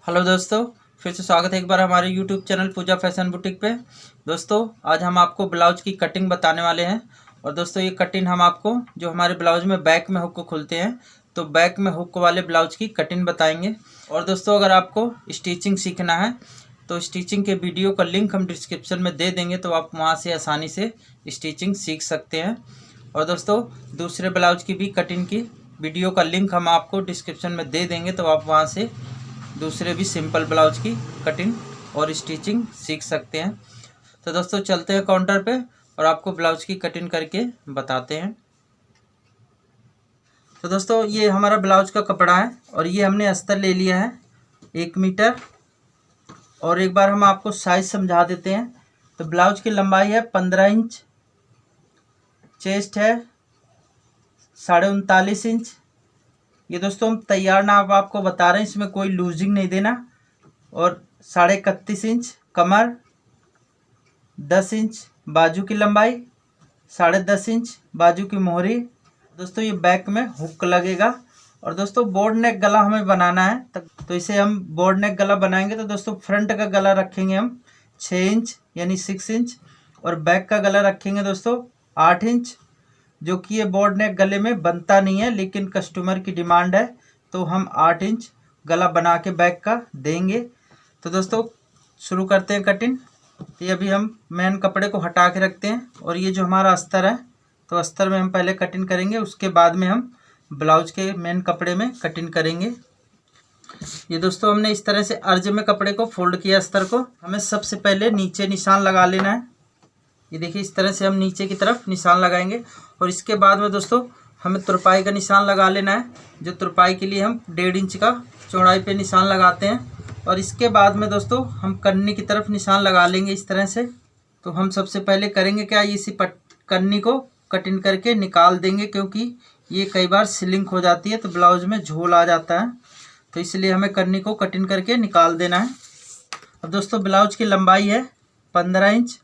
Hello दोस्तों, फिर से स्वागत है एक बार हमारे यूट्यूब चैनल पूजा फैशन बुटीक पे। दोस्तों आज हम आपको ब्लाउज की कटिंग बताने वाले हैं। और दोस्तों ये कटिंग हम आपको जो हमारे ब्लाउज में बैक में हुक खुलते हैं तो बैक में हुक वाले ब्लाउज की कटिंग बताएंगे। और दोस्तों अगर आपको स्टिचिंग सीखना है तो स्टिचिंग के वीडियो का लिंक हम डिस्क्रिप्शन में दे देंगे, तो आप वहाँ से आसानी से स्टिचिंग सीख सकते हैं। और दोस्तों दूसरे ब्लाउज की भी कटिंग की वीडियो का लिंक हम आपको डिस्क्रिप्शन में दे देंगे, तो आप वहाँ से दूसरे भी सिंपल ब्लाउज की कटिंग और स्टिचिंग सीख सकते हैं। तो दोस्तों चलते हैं काउंटर पे और आपको ब्लाउज की कटिंग करके बताते हैं। तो दोस्तों ये हमारा ब्लाउज का कपड़ा है और ये हमने अस्तर ले लिया है 1 मीटर। और एक बार हम आपको साइज समझा देते हैं। तो ब्लाउज की लंबाई है 15 इंच, चेस्ट है 39.5 इंच। ये दोस्तों हम तैयार नाप आपको बता रहे हैं, इसमें कोई लूजिंग नहीं देना। और 31.5 इंच कमर, 10 इंच बाजू की लंबाई, 10.5 इंच बाजू की मोहरी। दोस्तों ये बैक में हुक लगेगा। और दोस्तों बोर्ड नेक गला हमें बनाना है, तो इसे हम बोर्ड नेक गला बनाएंगे। तो दोस्तों फ्रंट का गला रखेंगे हम 6 इंच यानी 6 इंच, और बैक का गला रखेंगे दोस्तों 8 इंच, जो कि ये बोर्ड नेक गले में बनता नहीं है, लेकिन कस्टमर की डिमांड है तो हम 8 इंच गला बना के बैक का देंगे। तो दोस्तों शुरू करते हैं कटिंग। ये अभी हम मेन कपड़े को हटा के रखते हैं और ये जो हमारा अस्तर है तो अस्तर में हम पहले कटिंग करेंगे, उसके बाद में हम ब्लाउज के मेन कपड़े में कटिंग करेंगे। ये दोस्तों हमने इस तरह से अर्ज में कपड़े को फोल्ड किया अस्तर को। हमें सबसे पहले नीचे निशान लगा लेना है। ये देखिए इस तरह से हम नीचे की तरफ निशान लगाएंगे। और इसके बाद में दोस्तों हमें तुरपाई का निशान लगा लेना है, जो तुरपाई के लिए हम 1.5 इंच का चौड़ाई पे निशान लगाते हैं। और इसके बाद में दोस्तों हम कन्नी की तरफ निशान लगा लेंगे इस तरह से। तो हम सबसे पहले करेंगे क्या, इसी कन्नी को कटिंग करके निकाल देंगे, क्योंकि ये कई बार सिलिंक हो जाती है तो ब्लाउज में झोल आ जाता है, तो इसलिए हमें कन्नी को कटिंग करके निकाल देना है। अब दोस्तों ब्लाउज की लंबाई है 15 इंच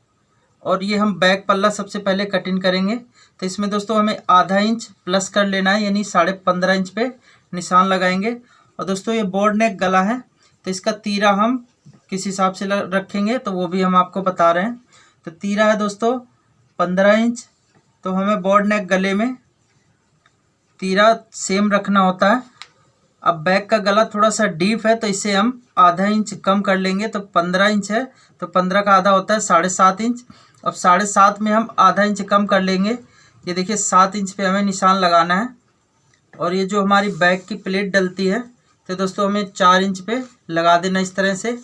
और ये हम बैक पल्ला सबसे पहले कटिंग करेंगे। तो इसमें दोस्तों हमें आधा इंच प्लस कर लेना है, यानी 15.5 इंच पे निशान लगाएंगे। और दोस्तों ये बोर्ड नेक गला है तो इसका तीरा हम किस हिसाब से रखेंगे तो वो भी हम आपको बता रहे हैं। तो तीरा है दोस्तों 15 इंच, तो हमें बोर्ड नेक गले में तीरा सेम रखना होता है। अब बैक का गला थोड़ा सा डीप है तो इसे हम आधा इंच कम कर लेंगे। तो 15 इंच है तो 15 का आधा होता है 7.5 इंच। अब 7.5 में हम आधा इंच कम कर लेंगे। ये देखिए 7 इंच पे हमें निशान लगाना है। और ये जो हमारी बैक की प्लेट डलती है तो दोस्तों हमें 4 इंच पे लगा देना इस तरह से।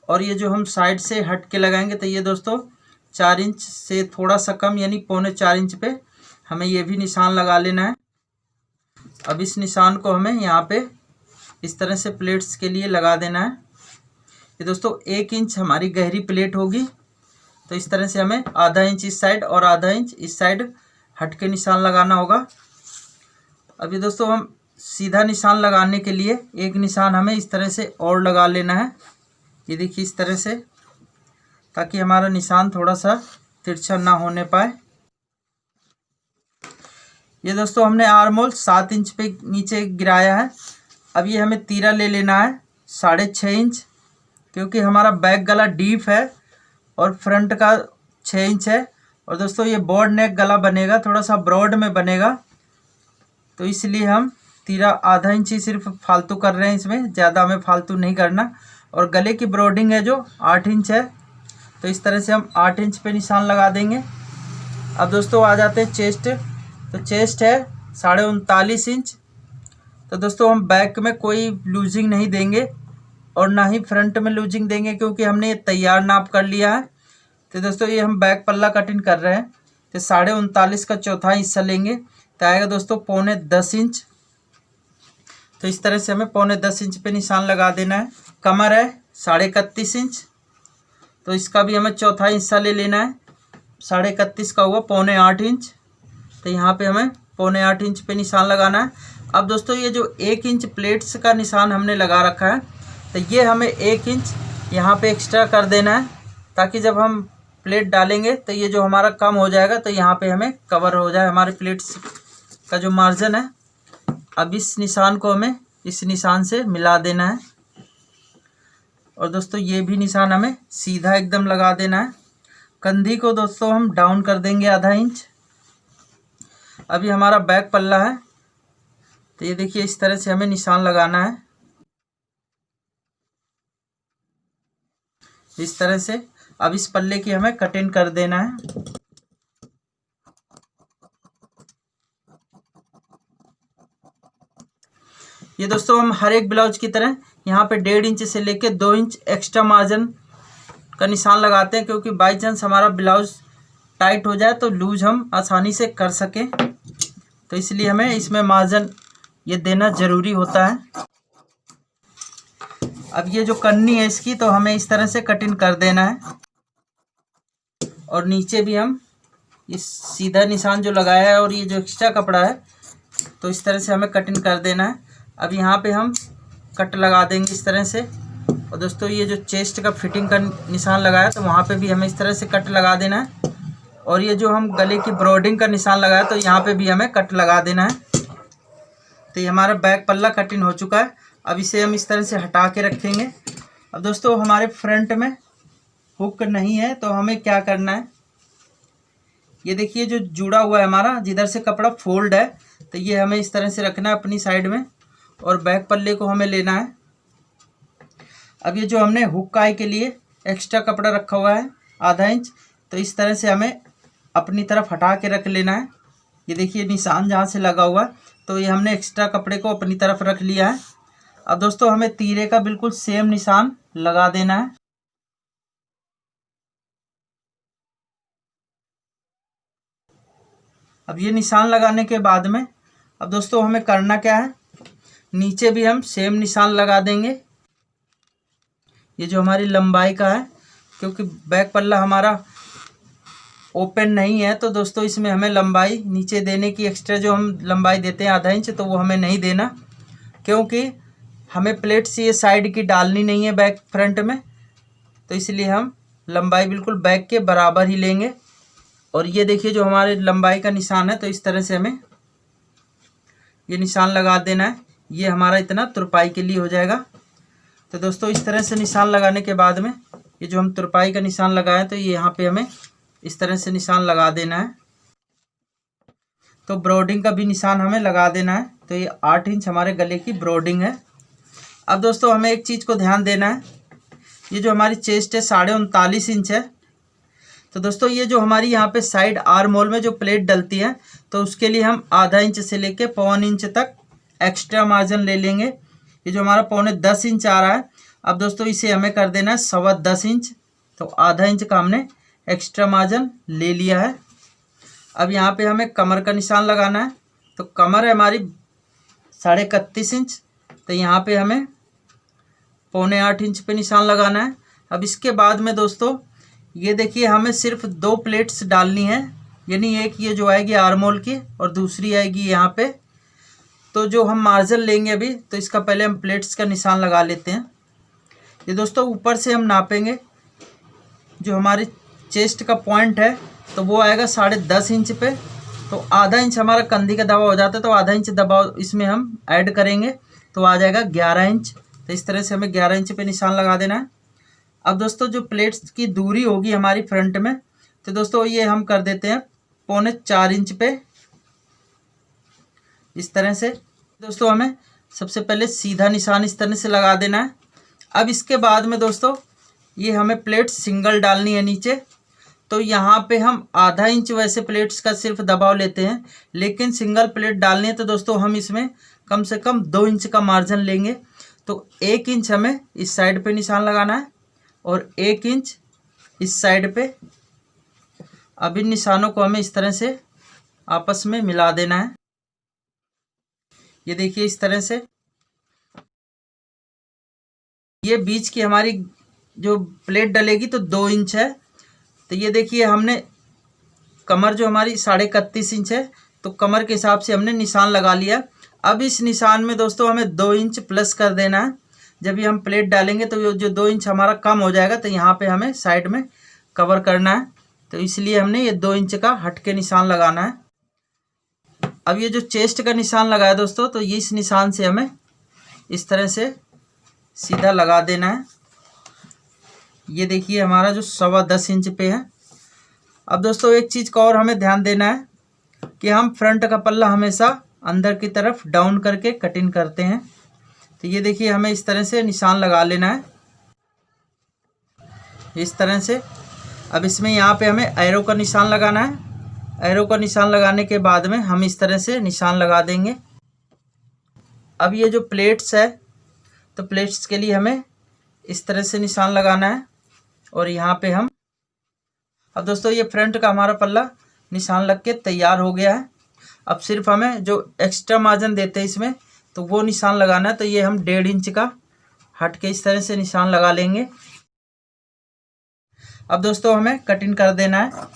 और ये जो हम साइड से हट के लगाएंगे तो ये दोस्तों 4 इंच से थोड़ा सा कम यानी 3.25 इंच पे हमें ये भी निशान लगा लेना है। अब इस निशान को हमें यहाँ पे इस तरह से प्लेट्स के लिए लगा देना है। ये दोस्तों 1 इंच हमारी गहरी प्लेट होगी, तो इस तरह से हमें आधा इंच इस साइड और आधा इंच इस साइड हट के निशान लगाना होगा। अभी दोस्तों हम सीधा निशान लगाने के लिए एक निशान हमें इस तरह से और लगा लेना है। ये देखिए इस तरह से, ताकि हमारा निशान थोड़ा सा तिरछा ना होने पाए। ये दोस्तों हमने आर्म होल 7 इंच पे नीचे गिराया है। अब ये हमें तीरा ले लेना है 6.5 इंच, क्योंकि हमारा बैक गला डीप है और फ्रंट का 6 इंच है। और दोस्तों ये बोर्ड नेक गला बनेगा, थोड़ा सा ब्रॉड में बनेगा, तो इसलिए हम तीरा आधा इंच ही सिर्फ फालतू कर रहे हैं, इसमें ज़्यादा हमें फालतू नहीं करना। और गले की ब्रॉडिंग है जो 8 इंच है, तो इस तरह से हम 8 इंच पे निशान लगा देंगे। अब दोस्तों आ जाते हैं चेस्ट। तो चेस्ट है 39.5 इंच। तो दोस्तों हम बैक में कोई लूजिंग नहीं देंगे और ना ही फ्रंट में लूजिंग देंगे, क्योंकि हमने ये तैयार नाप कर लिया है। तो दोस्तों ये हम बैक पल्ला कटिंग कर रहे हैं, तो 39.5 का चौथा हिस्सा लेंगे तो आएगा दोस्तों 10.25 इंच। तो इस तरह से हमें 10.25 इंच पे निशान लगा देना है। कमर है 31.5 इंच, तो इसका भी हमें चौथा हिस्सा ले लेना है। 31.5 का हुआ 7.25 इंच, तो यहाँ पे हमें 7.25 इंच पे निशान लगाना है। अब दोस्तों ये जो 1 इंच प्लेट्स का निशान हमने लगा रखा है, तो ये हमें 1 इंच यहाँ पे एक्स्ट्रा कर देना है, ताकि जब हम प्लेट डालेंगे तो ये जो हमारा कम हो जाएगा, तो यहाँ पे हमें कवर हो जाए हमारे प्लेट्स का जो मार्जिन है। अब इस निशान को हमें इस निशान से मिला देना है। और दोस्तों ये भी निशान हमें सीधा एकदम लगा देना है। कंधी को दोस्तों हम डाउन कर देंगे आधा इंच। अभी हमारा बैक पल्ला है, तो ये देखिए इस तरह से हमें निशान लगाना है, इस तरह से। अब इस पल्ले की हमें कटिंग कर देना है। ये दोस्तों हम हर एक ब्लाउज की तरह यहाँ पे 1.5 इंच से लेके 2 इंच एक्स्ट्रा मार्जिन का निशान लगाते हैं, क्योंकि बाई चांस हमारा ब्लाउज टाइट हो जाए तो लूज हम आसानी से कर सकें, तो इसलिए हमें इसमें मार्जिन ये देना ज़रूरी होता है। अब ये जो कन्नी है इसकी, तो हमें इस तरह से कटिंग कर देना है। और नीचे भी हम इस सीधा निशान जो लगाया है और ये जो एक्स्ट्रा कपड़ा है, तो इस तरह से हमें कटिंग कर देना है। अब यहाँ पे हम कट लगा देंगे इस तरह से। और दोस्तों ये जो चेस्ट का फिटिंग का निशान लगाया, तो वहाँ पे भी हमें इस तरह से कट लगा देना है। और ये जो हम गले की ब्रॉडिंग का निशान लगाया, तो यहाँ पे भी हमें कट लगा देना है। तो ये हमारा बैक पल्ला कटिंग हो चुका है। अब इसे हम इस तरह से हटा के रखेंगे। अब दोस्तों हमारे फ्रंट में हुक नहीं है, तो हमें क्या करना है, ये देखिए जो जुड़ा हुआ है हमारा, जिधर से कपड़ा फोल्ड है, तो ये हमें इस तरह से रखना है अपनी साइड में, और बैक पल्ले को हमें लेना है। अब ये जो हमने हुक काई के लिए एक्स्ट्रा कपड़ा रखा हुआ है आधा इंच, तो इस तरह से हमें अपनी तरफ हटा के रख लेना है। ये देखिए निशान जहाँ से लगा हुआ है, तो ये हमने एक्स्ट्रा कपड़े को अपनी तरफ रख लिया है। अब दोस्तों हमें तीरे का बिल्कुल सेम निशान लगा देना है। अब ये निशान लगाने के बाद में अब दोस्तों हमें करना क्या है, नीचे भी हम सेम निशान लगा देंगे। ये जो हमारी लंबाई का है, क्योंकि बैक पल्ला हमारा ओपन नहीं है, तो दोस्तों इसमें हमें लंबाई नीचे देने की, एक्स्ट्रा जो हम लंबाई देते हैं आधा इंच, तो वो हमें नहीं देना, क्योंकि हमें प्लेट्स ये साइड की डालनी नहीं है बैक फ्रंट में, तो इसलिए हम लंबाई बिल्कुल बैक के बराबर ही लेंगे। और ये देखिए जो हमारे लंबाई का निशान है, तो इस तरह से हमें ये निशान लगा देना है। ये हमारा इतना तुरपाई के लिए हो जाएगा। तो दोस्तों इस तरह से निशान लगाने के बाद में ये जो हम तुरपाई का निशान लगाए, तो ये यहाँ पे हमें इस तरह से निशान लगा देना है। तो ब्रॉडिंग का भी निशान हमें लगा देना है। तो ये 8 इंच हमारे गले की ब्रॉडिंग है। अब दोस्तों हमें एक चीज़ को ध्यान देना है, ये जो हमारी चेस्ट है 39.5 इंच है। तो दोस्तों ये जो हमारी यहाँ पे साइड आर्म होल में जो प्लेट डलती है, तो उसके लिए हम आधा इंच से लेके 1.25 इंच तक एक्स्ट्रा मार्जिन ले लेंगे। ये जो हमारा 9.10 इंच आ रहा है, अब दोस्तों इसे हमें कर देना है 10.25 इंच। तो आधा इंच का हमने एक्स्ट्रा मार्जिन ले लिया है। अब यहाँ पे हमें कमर का निशान लगाना है। तो कमर है हमारी 31.5 इंच, तो यहाँ पे हमें 7.25 इंच पे निशान लगाना है। अब इसके बाद में दोस्तों ये देखिए हमें सिर्फ 2 प्लेट्स डालनी है, यानी एक ये जो आएगी आर्म होल की और दूसरी आएगी यहाँ पे। तो जो हम मार्जिन लेंगे अभी, तो इसका पहले हम प्लेट्स का निशान लगा लेते हैं। ये दोस्तों ऊपर से हम नापेंगे, जो हमारी चेस्ट का पॉइंट है तो वो आएगा 10.5 इंच पे। तो आधा इंच हमारा कंधी का दबाव हो जाता है, तो आधा इंच दबाव इसमें हम ऐड करेंगे, तो आ जाएगा 11 इंच। तो इस तरह से हमें 11 इंच पे निशान लगा देना है। अब दोस्तों जो प्लेट्स की दूरी होगी हमारी फ्रंट में, तो दोस्तों ये हम कर देते हैं 3.25 इंच पे, इस तरह से। दोस्तों हमें सबसे पहले सीधा निशान इस तरह से लगा देना है। अब इसके बाद में दोस्तों ये हमें प्लेट सिंगल डालनी है नीचे। तो यहाँ पे हम आधा इंच वैसे प्लेट्स का सिर्फ दबाव लेते हैं, लेकिन सिंगल प्लेट डालनी है तो दोस्तों हम इसमें कम से कम 2 इंच का मार्जिन लेंगे। तो 1 इंच हमें इस साइड पे निशान लगाना है और 1 इंच इस साइड पे। अब इन निशानों को हमें इस तरह से आपस में मिला देना है। ये देखिए इस तरह से ये बीच की हमारी जो प्लेट डलेगी तो 2 इंच है। तो ये देखिए हमने कमर जो हमारी 31.5 इंच है, तो कमर के हिसाब से हमने निशान लगा लिया। अब इस निशान में दोस्तों हमें 2 इंच प्लस कर देना है। जब भी हम प्लेट डालेंगे तो जो 2 इंच हमारा कम हो जाएगा, तो यहाँ पे हमें साइड में कवर करना है। तो इसलिए हमने ये 2 इंच का हट के निशान लगाना है। अब ये जो चेस्ट का निशान लगाया दोस्तों, तो ये इस निशान से हमें इस तरह से सीधा लगा देना है। ये देखिए हमारा जो 10.25 इंच पे है। अब दोस्तों एक चीज़ का और हमें ध्यान देना है कि हम फ्रंट का पल्ला हमेशा अंदर की तरफ डाउन करके कटिंग करते हैं। तो ये देखिए हमें इस तरह से निशान लगा लेना है, इस तरह से। अब इसमें यहाँ पे हमें एरो का निशान लगाना है। एरो का निशान लगाने के बाद में हम इस तरह से निशान लगा देंगे। अब ये जो प्लेट्स है, तो प्लेट्स के लिए हमें इस तरह से निशान लगाना है। और यहाँ पे हम, अब दोस्तों ये फ्रंट का हमारा पल्ला निशान लग के तैयार हो गया है। अब सिर्फ हमें जो एक्स्ट्रा मार्जिन देते हैं इसमें, तो वो निशान लगाना है। तो ये हम 1.5 इंच का हट के इस तरह से निशान लगा लेंगे। अब दोस्तों हमें कटिंग कर देना है।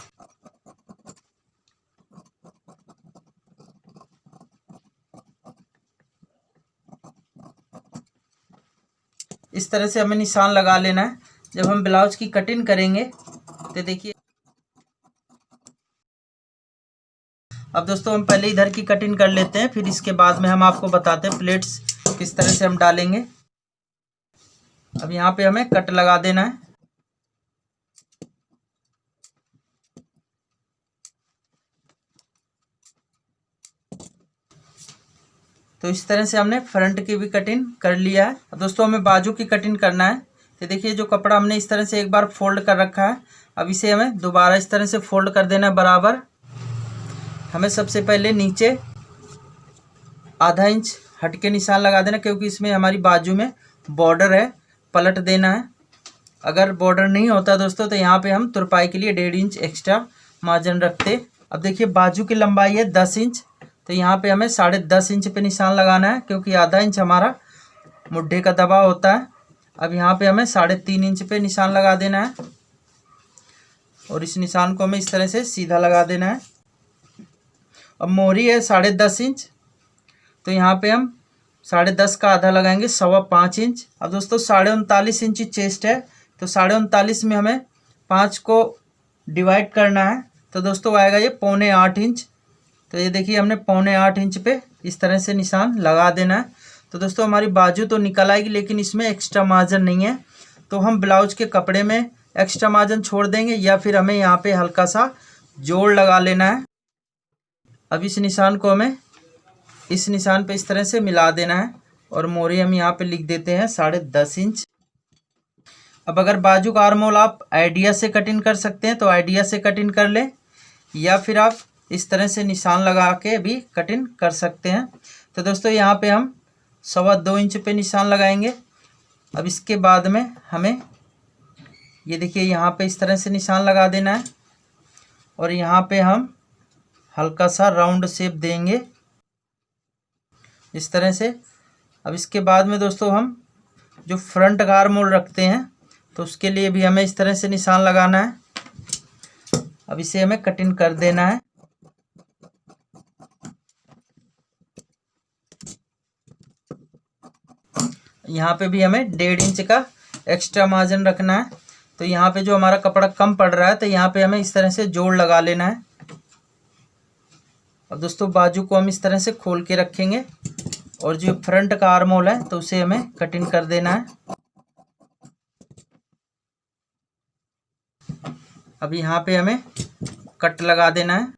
इस तरह से हमें निशान लगा लेना है। जब हम ब्लाउज की कटिंग करेंगे तो देखिए, अब दोस्तों हम पहले इधर की कटिंग कर लेते हैं, फिर इसके बाद में हम आपको बताते हैं प्लेट्स किस तरह से हम डालेंगे। अब यहाँ पे हमें कट लगा देना है। तो इस तरह से हमने फ्रंट की भी कटिंग कर लिया है। अब दोस्तों हमें बाजू की कटिंग करना है। तो देखिए जो कपड़ा हमने इस तरह से एक बार फोल्ड कर रखा है, अब इसे हमें दोबारा इस तरह से फोल्ड कर देना है बराबर। हमें सबसे पहले नीचे आधा इंच हट के निशान लगा देना, क्योंकि इसमें हमारी बाजू में बॉर्डर है, पलट देना है। अगर बॉर्डर नहीं होता दोस्तों तो यहाँ पे हम तुरपाई के लिए 1.5 इंच एक्स्ट्रा मार्जिन रखते। अब देखिए बाजू की लंबाई है 10 इंच, तो यहाँ पे हमें 10.5 इंच पे निशान लगाना है, क्योंकि आधा इंच हमारा मुड्ढे का दबाव होता है। अब यहाँ पे हमें 3.5 इंच पे निशान लगा देना है, और इस निशान को हमें इस तरह से सीधा लगा देना है। अब मोहरी है 10.5 इंच, तो यहाँ पे हम 10.5 का आधा लगाएंगे, 5.25 इंच। अब दोस्तों 39.5 इंच चेस्ट है, तो 39.5 में हमें 5 को डिवाइड करना है, तो दोस्तों आएगा ये 7.25 इंच। तो ये देखिए हमने 7.25 इंच पे इस तरह से निशान लगा देना है। तो दोस्तों हमारी बाजू तो निकल आएगी, लेकिन इसमें एक्स्ट्रा मार्जिन नहीं है, तो हम ब्लाउज के कपड़े में एक्स्ट्रा मार्जिन छोड़ देंगे, या फिर हमें यहाँ पे हल्का सा जोड़ लगा लेना है। अब इस निशान को हमें इस निशान पे इस तरह से मिला देना है, और मोहरी हम यहाँ पे लिख देते हैं 10.5 इंच। अब अगर बाजू का आर्महोल आप आइडिया से कटिंग कर सकते हैं तो आइडिया से कटिंग कर लें, या फिर आप इस तरह से निशान लगा के भी कटिंग कर सकते हैं। तो दोस्तों यहाँ पे हम 2.25 इंच पे निशान लगाएंगे। अब इसके बाद में हमें ये देखिए यहाँ पे इस तरह से निशान लगा देना है, और यहाँ पे हम हल्का सा राउंड शेप देंगे इस तरह से। अब इसके बाद में दोस्तों हम जो फ्रंट का आर्महोल रखते हैं, तो उसके लिए भी हमें इस तरह से निशान लगाना है। अब इसे हमें कटिंग कर देना है। यहाँ पे भी हमें 1.5 इंच का एक्स्ट्रा मार्जिन रखना है। तो यहाँ पे जो हमारा कपड़ा कम पड़ रहा है, तो यहाँ पे हमें इस तरह से जोड़ लगा लेना है। अब दोस्तों बाजू को हम इस तरह से खोल के रखेंगे, और जो फ्रंट का आर्महोल है तो उसे हमें कटिंग कर देना है। अब यहाँ पे हमें कट लगा देना है।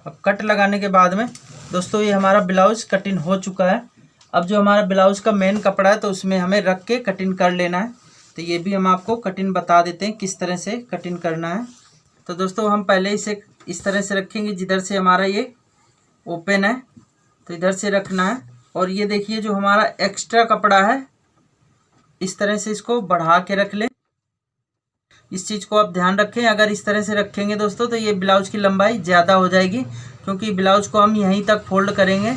अब कट लगाने के बाद में दोस्तों ये हमारा ब्लाउज कटिंग हो चुका है। अब जो हमारा ब्लाउज का मेन कपड़ा है, तो उसमें हमें रख के कटिंग कर लेना है। तो ये भी हम आपको कटिंग बता देते हैं किस तरह से कटिंग करना है। तो दोस्तों हम पहले इसे इस तरह से रखेंगे, जिधर से हमारा ये ओपन है तो इधर से रखना है। और ये देखिए जो हमारा एक्स्ट्रा कपड़ा है, इस तरह से इसको बढ़ा के रख लें। इस चीज़ को आप ध्यान रखें, अगर इस तरह से रखेंगे दोस्तों तो ये ब्लाउज की लंबाई ज़्यादा हो जाएगी, क्योंकि ब्लाउज को हम यहीं तक फोल्ड करेंगे,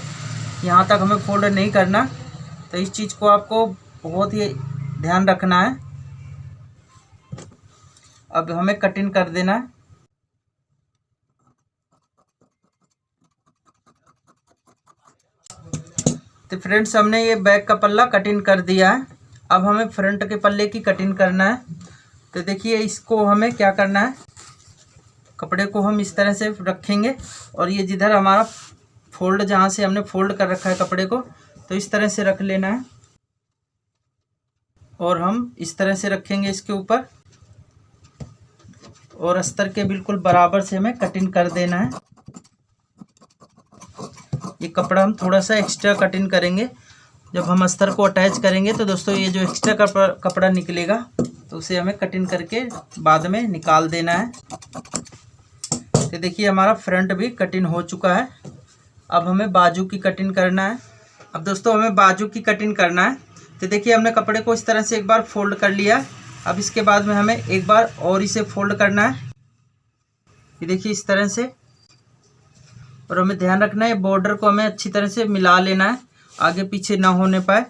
यहाँ तक हमें फोल्ड नहीं करना। तो इस चीज़ को आपको बहुत ही ध्यान रखना है। अब हमें कटिंग कर देना है। तो फ्रेंड्स हमने ये बैक का पल्ला कटिंग कर दिया है। अब हमें फ्रंट के पल्ले की कटिंग करना है। तो देखिए इसको हमें क्या करना है, कपड़े को हम इस तरह से रखेंगे, और ये जिधर हमारा फोल्ड, जहाँ से हमने फोल्ड कर रखा है कपड़े को, तो इस तरह से रख लेना है। और हम इस तरह से रखेंगे इसके ऊपर, और अस्तर के बिल्कुल बराबर से हमें कटिंग कर देना है। ये कपड़ा हम थोड़ा सा एक्स्ट्रा कटिंग करेंगे। जब हम अस्तर को अटैच करेंगे तो दोस्तों ये जो एक्स्ट्रा कपड़ा निकलेगा तो उसे हमें कटिंग करके बाद में निकाल देना है। तो देखिए हमारा फ्रंट भी कटिंग हो चुका है। अब हमें बाजू की कटिंग करना है। अब दोस्तों हमें बाजू की कटिंग करना है। तो देखिए हमने कपड़े को इस तरह से एक बार फोल्ड कर लिया है। अब इसके बाद में हमें एक बार और इसे फोल्ड करना है, ये देखिए इस तरह से। और हमें ध्यान रखना है बॉर्डर को हमें अच्छी तरह से मिला लेना है, आगे पीछे ना होने पाए।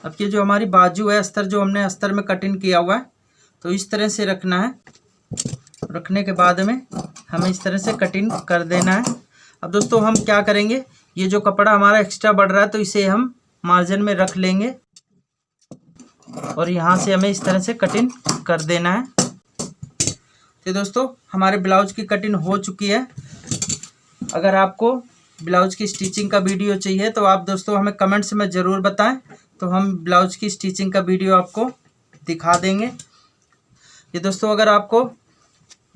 अब ये जो हमारी बाजू है, अस्तर जो हमने अस्तर में कटिंग किया हुआ है, तो इस तरह से रखना है। रखने के बाद में हमें इस तरह से कटिंग कर देना है। अब दोस्तों हम क्या करेंगे, ये जो कपड़ा हमारा एक्स्ट्रा बढ़ रहा है तो इसे हम मार्जिन में रख लेंगे और यहाँ से हमें इस तरह से कटिंग कर देना है। तो दोस्तों हमारे ब्लाउज की कटिंग हो चुकी है। अगर आपको ब्लाउज की स्टिचिंग का वीडियो चाहिए तो आप दोस्तों हमें कमेंट्स में ज़रूर बताएं, तो हम ब्लाउज की स्टिचिंग का वीडियो आपको दिखा देंगे। ये दोस्तों अगर आपको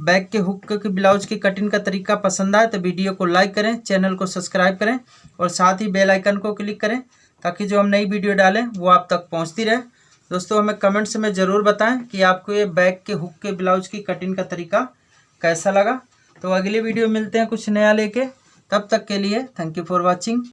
बैक के हुक की ब्लाउज की कटिंग का तरीका पसंद आए तो वीडियो को लाइक करें, चैनल को सब्सक्राइब करें और साथ ही बेल आइकन को क्लिक करें ताकि जो हम नई वीडियो डालें वो आप तक पहुंचती रहे। दोस्तों हमें कमेंट्स में ज़रूर बताएं कि आपको ये बैक के हुक के ब्लाउज की कटिंग का तरीका कैसा लगा। तो अगली वीडियो मिलते हैं कुछ नया लेके, तब तक के लिए थैंक यू फॉर वॉचिंग।